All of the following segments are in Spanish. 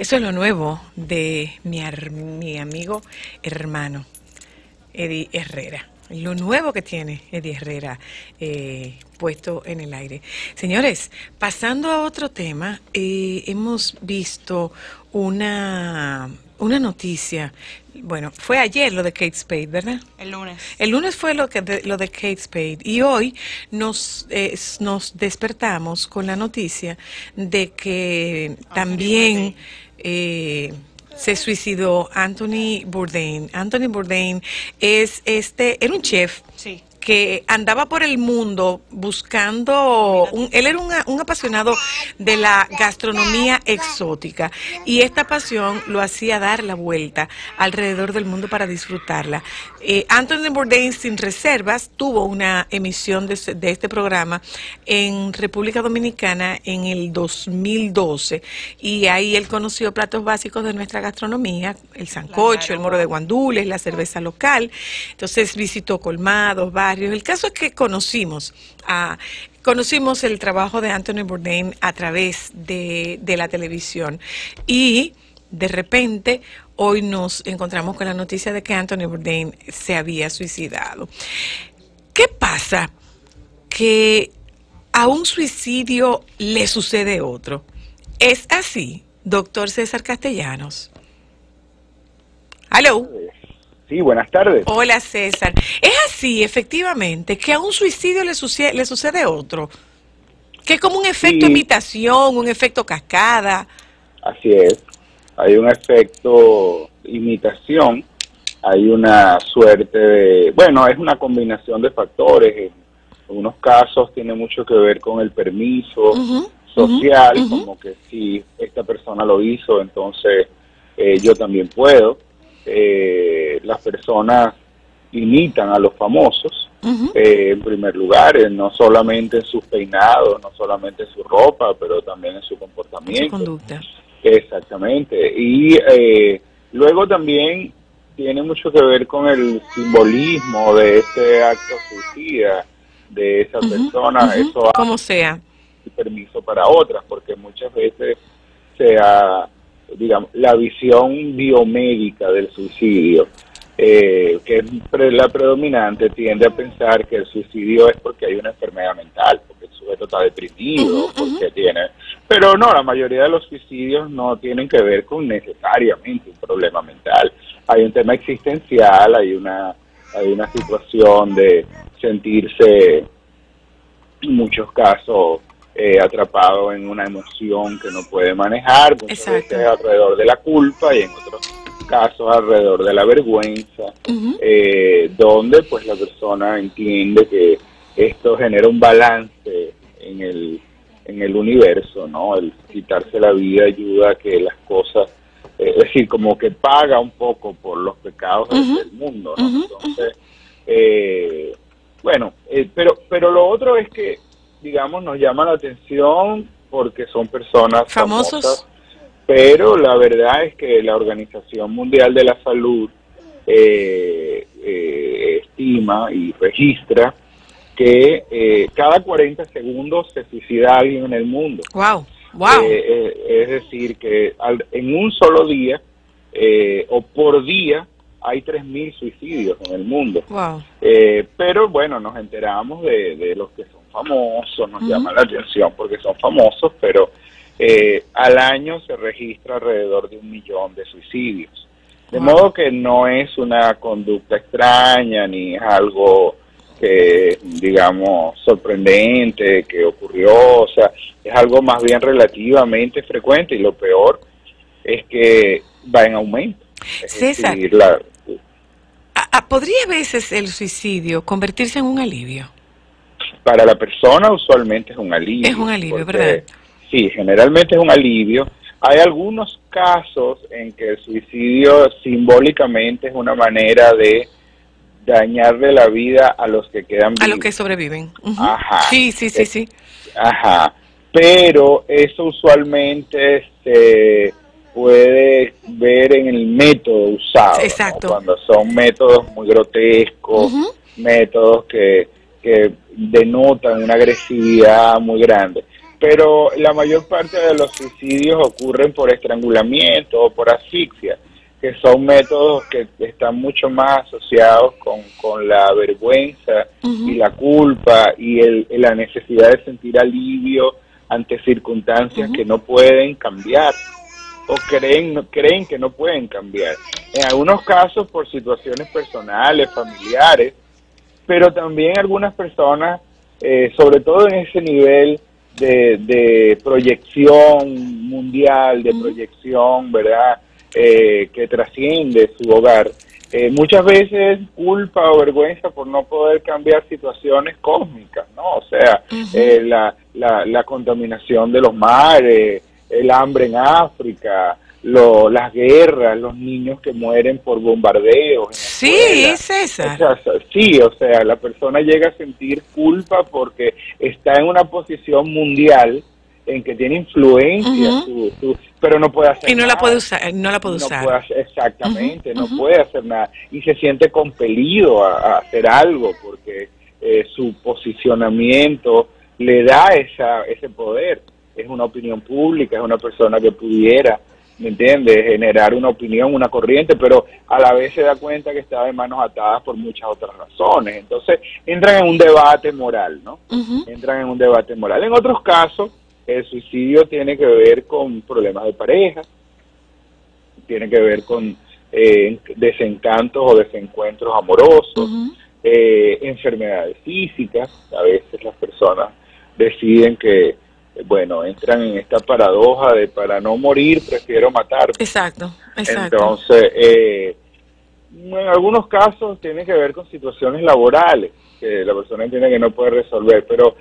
Eso es lo nuevo de mi amigo hermano, Eddie Herrera. Lo nuevo que tiene Eddie Herrera puesto en el aire. Señores, pasando a otro tema, hemos visto una noticia. Bueno, fue ayer lo de Kate Spade, ¿verdad? El lunes. El lunes fue lo de Kate Spade. Y hoy nos despertamos con la noticia de que también se suicidó Anthony Bourdain. Anthony Bourdain era un chef. Sí. Que andaba por el mundo buscando, él era un apasionado de la gastronomía exótica y esta pasión lo hacía dar la vuelta alrededor del mundo para disfrutarla. Anthony Bourdain, sin reservas, tuvo una emisión de este programa en República Dominicana en el 2012 y ahí él conoció platos básicos de nuestra gastronomía, el sancocho, el moro de guandules, la cerveza local. Entonces visitó colmados, barrios. El caso es que conocimos el trabajo de Anthony Bourdain a través de la televisión y de repente hoy nos encontramos con la noticia de que Anthony Bourdain se había suicidado. ¿Qué pasa? Que a un suicidio le sucede otro. ¿Es así, doctor César Castellanos? ¿Aló? Sí, buenas tardes. Hola, César. ¿Es así, efectivamente, que a un suicidio le sucede otro? Que es como un efecto imitación, un efecto cascada. Así es. Hay un efecto imitación, hay una suerte de... Bueno, es una combinación de factores. En algunos casos tiene mucho que ver con el permiso social, como que si esta persona lo hizo, entonces yo también puedo. Las personas imitan a los famosos, en primer lugar, no solamente en sus peinados, no solamente en su ropa, pero también en su comportamiento. En su conducta. Exactamente. Y luego también tiene mucho que ver con el simbolismo de este acto suicida de esa persona. Eso como sea. Y permiso para otras, porque muchas veces digamos, la visión biomédica del suicidio, que es la predominante, tiende a pensar que el suicidio es porque hay una enfermedad mental, porque el sujeto está deprimido, porque tiene... Pero no, la mayoría de los suicidios no tienen que ver con necesariamente un problema mental. Hay un tema existencial, hay una situación de sentirse, en muchos casos, atrapado en una emoción que no puede manejar, muchas veces alrededor de la culpa y en otros casos alrededor de la vergüenza, donde pues la persona entiende que esto genera un balance en el universo, ¿no? El quitarse la vida ayuda a que las cosas, es decir, como que paga un poco por los pecados del mundo, ¿no? Entonces, bueno, pero lo otro es que, digamos, nos llama la atención porque son personas famosas, pero la verdad es que la Organización Mundial de la Salud estima y registra que cada 40 segundos se suicida alguien en el mundo. ¡Wow! Es decir, que en un solo día o por día hay 3.000 suicidios en el mundo. Wow. Pero bueno, nos enteramos de los que son famosos, nos llama la atención porque son famosos, pero al año se registra alrededor de 1 millón de suicidios. De modo que no es una conducta extraña ni es algo que, digamos, sorprendente, que ocurrió, o sea, es algo más bien relativamente frecuente y lo peor es que va en aumento. César, ¿podría a veces el suicidio convertirse en un alivio? Para la persona usualmente es un alivio. Es un alivio, porque, ¿verdad? Sí, generalmente es un alivio. Hay algunos casos en que el suicidio simbólicamente es una manera de dañarle la vida a los que quedan vivos. A los que sobreviven. Ajá. Sí. Ajá. Pero eso usualmente se puede ver en el método usado. Exacto. ¿No? Cuando son métodos muy grotescos, métodos que denotan una agresividad muy grande. pero la mayor parte de los suicidios ocurren por estrangulamiento o por asfixia, que son métodos que están mucho más asociados con la vergüenza y la culpa y la necesidad de sentir alivio ante circunstancias que no pueden cambiar o creen que no pueden cambiar. En algunos casos por situaciones personales, familiares, pero también algunas personas, sobre todo en ese nivel de proyección mundial, de proyección, ¿verdad?, que trasciende su hogar, muchas veces culpa o vergüenza por no poder cambiar situaciones cósmicas, ¿no? O sea, la contaminación de los mares, el hambre en África, las guerras, los niños que mueren por bombardeos. Sí, César. Sí, o sea, la persona llega a sentir culpa porque está en una posición mundial en que tiene influencia, pero no puede hacer nada. Y no la puede usar, no la puede usar. Exactamente, no puede hacer nada. Y se siente compelido a hacer algo porque su posicionamiento le da ese poder. Es una opinión pública, es una persona que pudiera, ¿me entiendes?, generar una opinión, una corriente, pero a la vez se da cuenta que está de manos atadas por muchas otras razones. Entonces entran en un debate moral, ¿no? Entran en un debate moral. En otros casos, el suicidio tiene que ver con problemas de pareja, tiene que ver con desencantos o desencuentros amorosos, enfermedades físicas. A veces las personas deciden que, bueno, entran en esta paradoja de para no morir prefiero matarme. Exacto. Entonces, en algunos casos tiene que ver con situaciones laborales que la persona entiende que no puede resolver, pero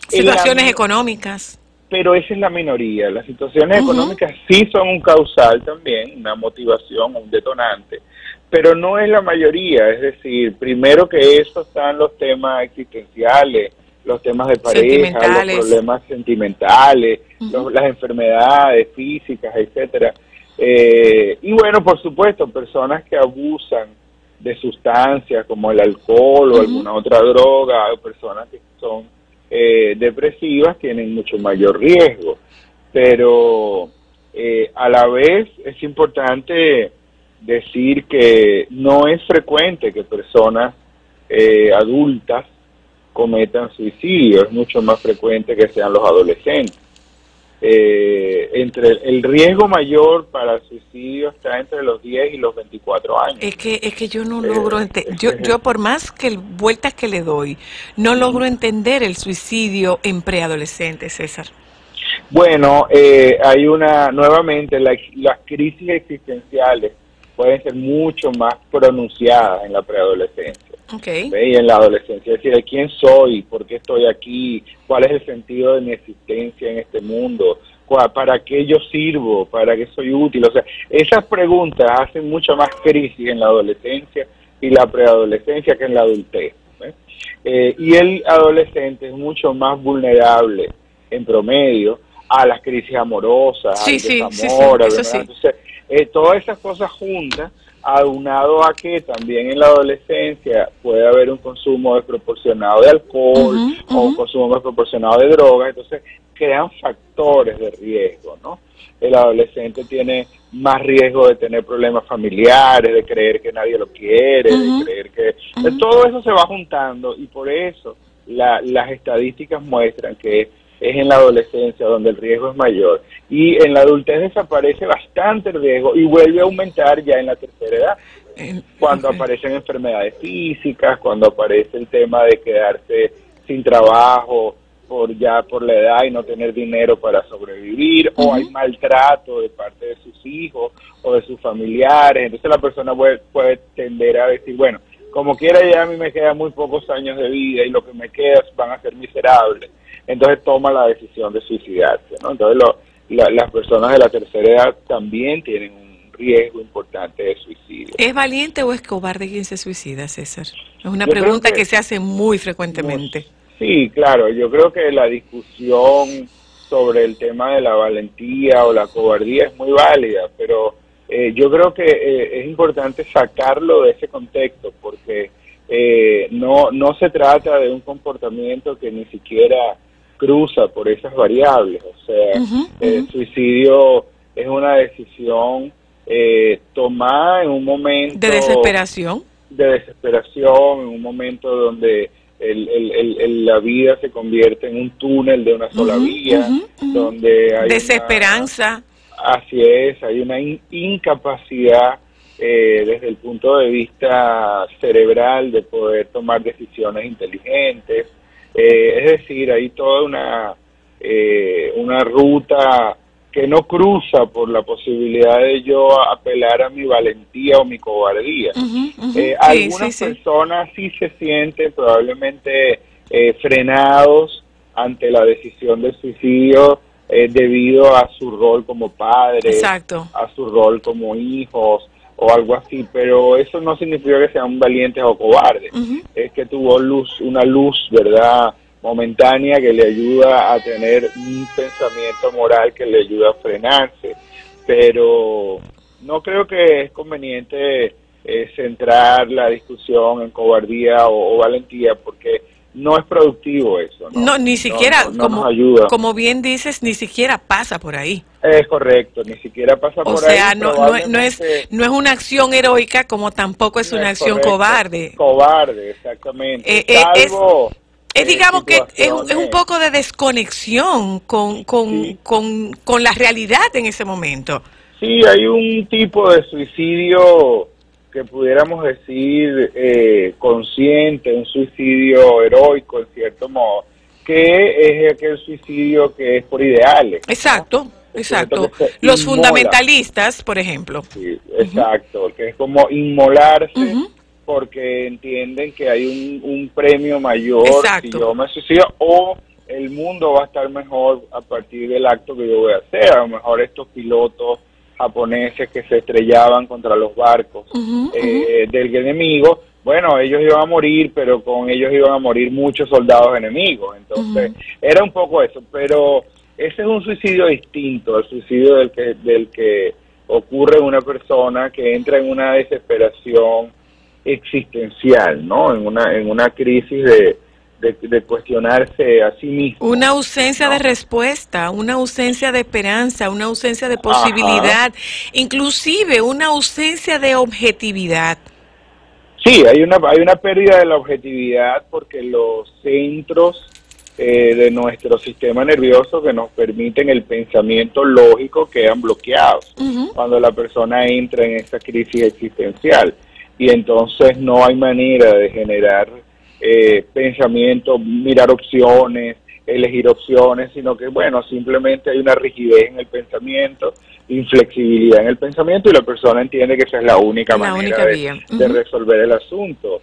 situaciones económicas. Pero esa es la minoría. Las situaciones económicas sí son un causal también, una motivación, un detonante, pero no es la mayoría. Es decir, primero que eso están los temas existenciales, los temas de pareja, los problemas sentimentales, las enfermedades físicas, etcétera. Y bueno, por supuesto, personas que abusan de sustancias como el alcohol o alguna otra droga, o personas que son depresivas tienen mucho mayor riesgo, pero a la vez es importante decir que no es frecuente que personas adultas cometan suicidio, es mucho más frecuente que sean los adolescentes. El riesgo mayor para el suicidio está entre los 10 y los 24 años. Es que yo no logro yo por más que vueltas que le doy, no logro entender el suicidio en preadolescentes, César. Bueno, hay nuevamente, las crisis existenciales pueden ser mucho más pronunciadas en la preadolescencia. Y en la adolescencia, es decir, ¿quién soy? ¿Por qué estoy aquí? ¿Cuál es el sentido de mi existencia en este mundo? ¿Para qué yo sirvo? ¿Para qué soy útil? O sea, esas preguntas hacen mucha más crisis en la adolescencia y la preadolescencia que en la adultez. Y el adolescente es mucho más vulnerable en promedio a las crisis amorosas, al desamor, Entonces, todas esas cosas juntas, aunado a que también en la adolescencia puede haber un consumo desproporcionado de alcohol o un consumo desproporcionado de drogas, entonces crean factores de riesgo, ¿no? El adolescente tiene más riesgo de tener problemas familiares, de creer que nadie lo quiere, de creer que... Todo eso se va juntando y por eso las estadísticas muestran que es en la adolescencia donde el riesgo es mayor, y en la adultez desaparece bastante el riesgo y vuelve a aumentar ya en la tercera edad, cuando aparecen enfermedades físicas, cuando aparece el tema de quedarse sin trabajo por la edad y no tener dinero para sobrevivir, o hay maltrato de parte de sus hijos o de sus familiares. Entonces la persona puede tender a decir, bueno, como quiera ya a mí me quedan muy pocos años de vida y lo que me queda van a ser miserables. Entonces toma la decisión de suicidarse, ¿no? Entonces las personas de la tercera edad también tienen un riesgo importante de suicidio. ¿Es valiente o es cobarde quien se suicida, César? Es una pregunta que se hace muy frecuentemente. Sí, claro, yo creo que la discusión sobre el tema de la valentía o la cobardía es muy válida, pero yo creo que es importante sacarlo de ese contexto, porque no se trata de un comportamiento que ni siquiera cruza por esas variables. O sea, el suicidio es una decisión tomada en un momento de desesperación. En un momento donde la vida se convierte en un túnel de una sola vía, donde hay desesperanza. Así es, hay una incapacidad desde el punto de vista cerebral de poder tomar decisiones inteligentes. Es decir, hay toda una ruta que no cruza por la posibilidad de yo apelar a mi valentía o mi cobardía. Algunas personas sí se sienten probablemente frenados ante la decisión del suicidio debido a su rol como padres, a su rol como hijos o algo así, pero eso no significa que sean valientes o cobardes. Es que tuvo una luz, ¿verdad?, momentánea, que le ayuda a tener un pensamiento moral que le ayuda a frenarse, pero no creo que es conveniente centrar la discusión en cobardía o valentía, porque no es productivo eso. No, ni siquiera, no nos ayuda. Como bien dices, ni siquiera pasa por ahí. Es correcto, ni siquiera pasa por ahí. O sea, no es una acción heroica, como tampoco es una acción cobarde. Cobarde, exactamente. Digamos que es un poco de desconexión con la realidad en ese momento. Sí, hay un tipo de suicidio que pudiéramos decir consciente, un suicidio heroico en cierto modo, que es aquel suicidio que es por ideales. Exacto, ¿no? Exacto. Los fundamentalistas, por ejemplo. Sí, exacto, que es como inmolarse porque entienden que hay un premio mayor si yo me suicido, o el mundo va a estar mejor a partir del acto que yo voy a hacer. A lo mejor estos pilotos japoneses que se estrellaban contra los barcos del enemigo, bueno, ellos iban a morir, pero con ellos iban a morir muchos soldados enemigos. Entonces, era un poco eso, pero ese es un suicidio distinto al suicidio del que ocurre en una persona que entra en una desesperación existencial, ¿no? En una crisis de cuestionarse a sí mismo. Una ausencia de respuesta, una ausencia de esperanza, una ausencia de posibilidad, inclusive una ausencia de objetividad. Sí, hay una pérdida de la objetividad porque los centros de nuestro sistema nervioso que nos permiten el pensamiento lógico quedan bloqueados cuando la persona entra en esa crisis existencial. Y entonces no hay manera de generar pensamiento, mirar opciones, elegir opciones, sino que, bueno, simplemente hay una rigidez en el pensamiento, inflexibilidad en el pensamiento, y la persona entiende que esa es la única manera de resolver el asunto.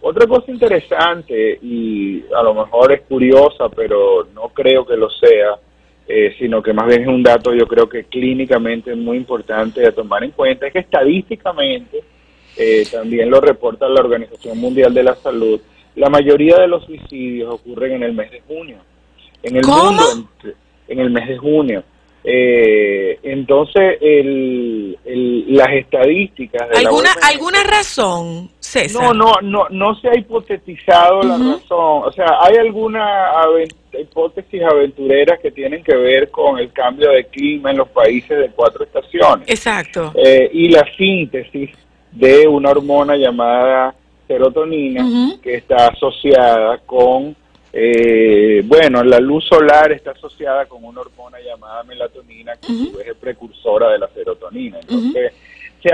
Otra cosa interesante, y a lo mejor es curiosa, pero no creo que lo sea, sino que más bien es un dato, yo creo que clínicamente es muy importante de tomar en cuenta, es que estadísticamente, también lo reporta la Organización Mundial de la Salud, la mayoría de los suicidios ocurren en el mes de junio. En el mundo, en el mes de junio. Entonces, las estadísticas... ¿Alguna razón, César? No se ha hipotetizado la razón. O sea, hay algunas hipótesis aventureras que tienen que ver con el cambio de clima en los países de 4 estaciones. Exacto. Y la síntesis de una hormona llamada serotonina, que está asociada con... la luz solar está asociada con una hormona llamada melatonina, que es precursora de la serotonina. Entonces,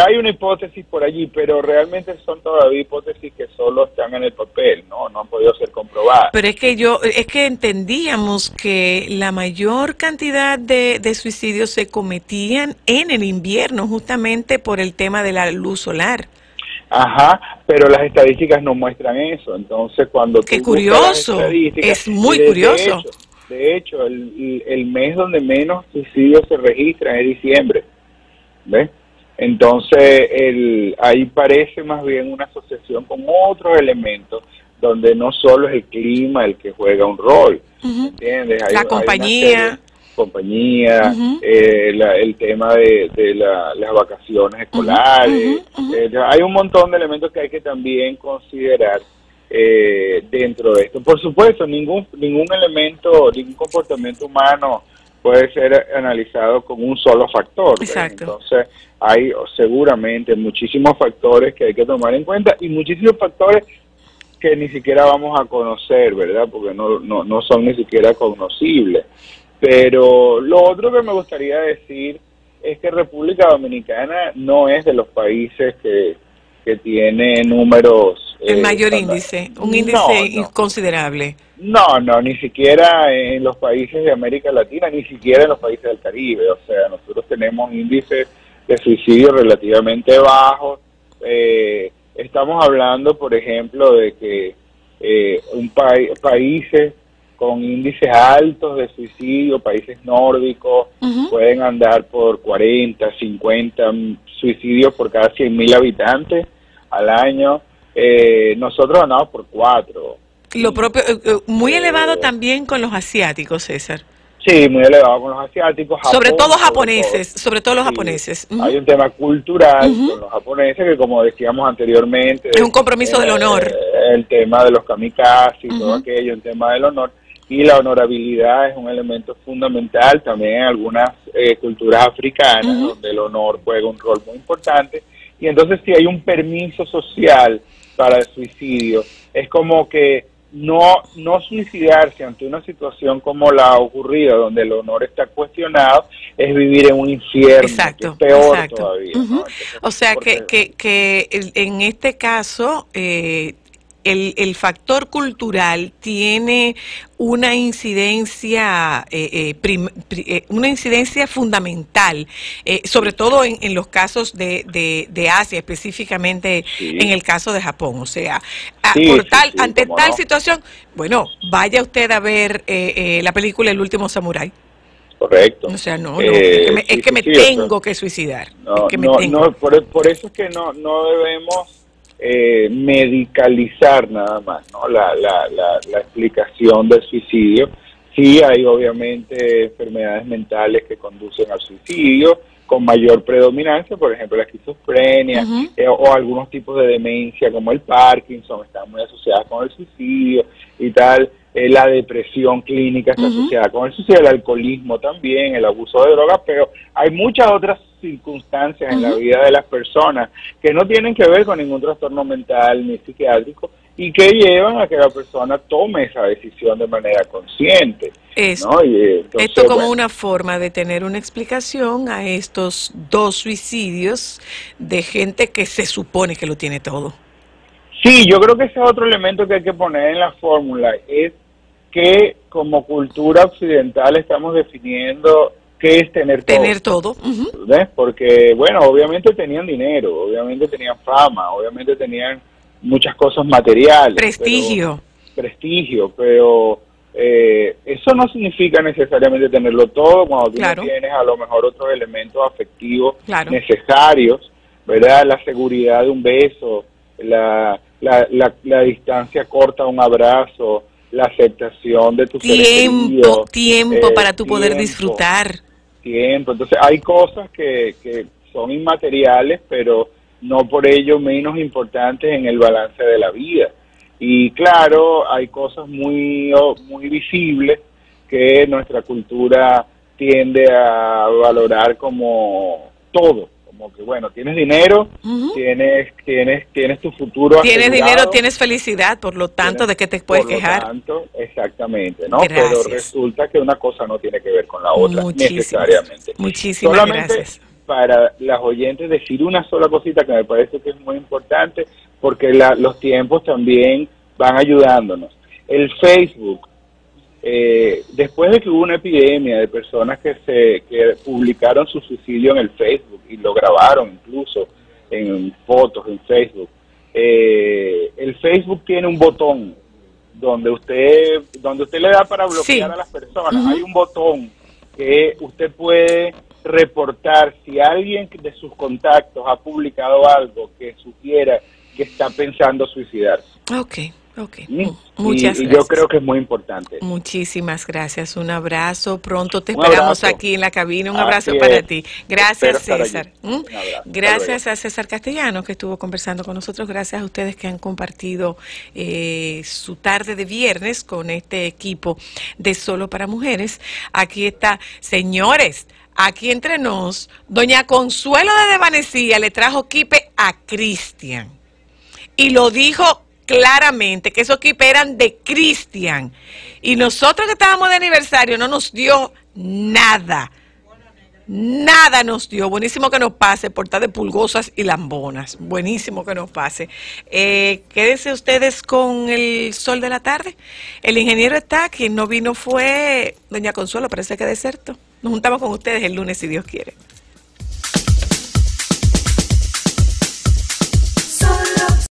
hay una hipótesis por allí, pero realmente son todavía hipótesis que solo están en el papel, no han podido ser comprobadas. Pero es que entendíamos que la mayor cantidad de suicidios se cometían en el invierno, justamente por el tema de la luz solar. Ajá, pero las estadísticas no muestran eso. Entonces, cuando ¡qué curioso! Es muy curioso. De hecho, el mes donde menos suicidios se registran es diciembre, ¿ves? Entonces, ahí parece más bien una asociación con otros elementos, donde no solo es el clima el que juega un rol, ¿entiendes? La compañía. El tema de las vacaciones escolares. Hay un montón de elementos que hay que también considerar dentro de esto. Por supuesto, ningún elemento, ningún comportamiento humano puede ser analizado con un solo factor. Exacto. Entonces, hay seguramente muchísimos factores que hay que tomar en cuenta y muchísimos factores que ni siquiera vamos a conocer, ¿verdad? Porque no son ni siquiera cognoscibles. Pero lo otro que me gustaría decir es que República Dominicana no es de los países que tiene números... El mayor índice, un índice considerable. No, ni siquiera en los países de América Latina, ni siquiera en los países del Caribe. O sea, nosotros tenemos índices de suicidio relativamente bajos. Estamos hablando, por ejemplo, de que países con índices altos de suicidio, países nórdicos, pueden andar por 40, 50 suicidios por cada 100.000 habitantes al año. Nosotros andamos por 4. Lo propio, muy elevado también con los asiáticos, César. Sí, muy elevado con los asiáticos. Japón, sobre todo los japoneses. Hay un tema cultural con los japoneses que, como decíamos anteriormente, es un compromiso del honor. El tema de los kamikazes y todo aquello, el tema del honor. Y la honorabilidad es un elemento fundamental también en algunas culturas africanas, donde el honor juega un rol muy importante. Y entonces, si hay un permiso social para el suicidio, es como que no suicidarse ante una situación como la ocurrida, donde el honor está cuestionado, es vivir en un infierno. Exacto, que es peor todavía. ¿No? Entonces, o sea, que en este caso... El factor cultural tiene una incidencia fundamental, sobre todo en los casos de Asia, específicamente en el caso de Japón. O sea, ante tal situación, bueno, vaya usted a ver la película El último samurái. Correcto. O sea, es que me tengo que suicidar. Por eso es que no debemos medicalizar nada más, ¿no? La explicación del suicidio. Sí hay obviamente enfermedades mentales que conducen al suicidio con mayor predominancia, por ejemplo la esquizofrenia o algunos tipos de demencia como el Parkinson están muy asociadas con el suicidio y tal. La depresión clínica está asociada con el suicidio, el alcoholismo también, el abuso de drogas, pero hay muchas otras circunstancias en la vida de las personas que no tienen que ver con ningún trastorno mental ni psiquiátrico y que llevan a que la persona tome esa decisión de manera consciente. ¿No? Entonces, esto como una forma de tener una explicación a estos 2 suicidios de gente que se supone que lo tiene todo. Sí, yo creo que ese es otro elemento que hay que poner en la fórmula, es que como cultura occidental estamos definiendo qué es tener todo. Tener todo. ¿Ves? Porque, bueno, obviamente tenían dinero, obviamente tenían fama, obviamente tenían muchas cosas materiales. Prestigio. Pero eso no significa necesariamente tenerlo todo cuando tú no tienes a lo mejor otros elementos afectivos necesarios, ¿verdad? La seguridad de un beso, la distancia corta, un abrazo, la aceptación de tu tiempo para tú poder disfrutar. Entonces hay cosas que son inmateriales, pero no por ello menos importantes en el balance de la vida. Y claro, hay cosas muy visibles que nuestra cultura tiende a valorar como todo. Como que, bueno, tienes dinero, tienes tu futuro tienes dinero, tienes felicidad, por lo tanto, ¿de qué te puedes quejar? Por lo tanto, exactamente, ¿no? Pero resulta que una cosa no tiene que ver con la otra, necesariamente. Muchísimas gracias. Para las oyentes decir una sola cosita que me parece que es muy importante, porque los tiempos también van ayudándonos. El Facebook, después de que hubo una epidemia de personas que publicaron su suicidio en el Facebook y lo grabaron incluso en fotos en Facebook, el Facebook tiene un botón donde usted le da para bloquear a las personas. Hay un botón que usted puede reportar si alguien de sus contactos ha publicado algo que sugiera que está pensando suicidarse. Ok, Muchas gracias. Yo creo que es muy importante. Muchísimas gracias, un abrazo, pronto te Un esperamos abrazo. aquí en la cabina, un abrazo para ti. Gracias, César. Gracias a César Castellano que estuvo conversando con nosotros, gracias a ustedes que han compartido su tarde de viernes con este equipo de Solo para Mujeres. Aquí está, señores, aquí entre nos, doña Consuelo de Desvanecía le trajo quipe a Cristian y lo dijo claramente que esos kipes eran de Cristian y nosotros que estábamos de aniversario no nos dio nada, nada nos dio. Buenísimo que nos pase por estar de pulgosas y lambonas, buenísimo que nos pase. Quédense ustedes con el sol de la tarde. El ingeniero está, quien no vino fue doña Consuelo, parece que deserto. Nos juntamos con ustedes el lunes si Dios quiere.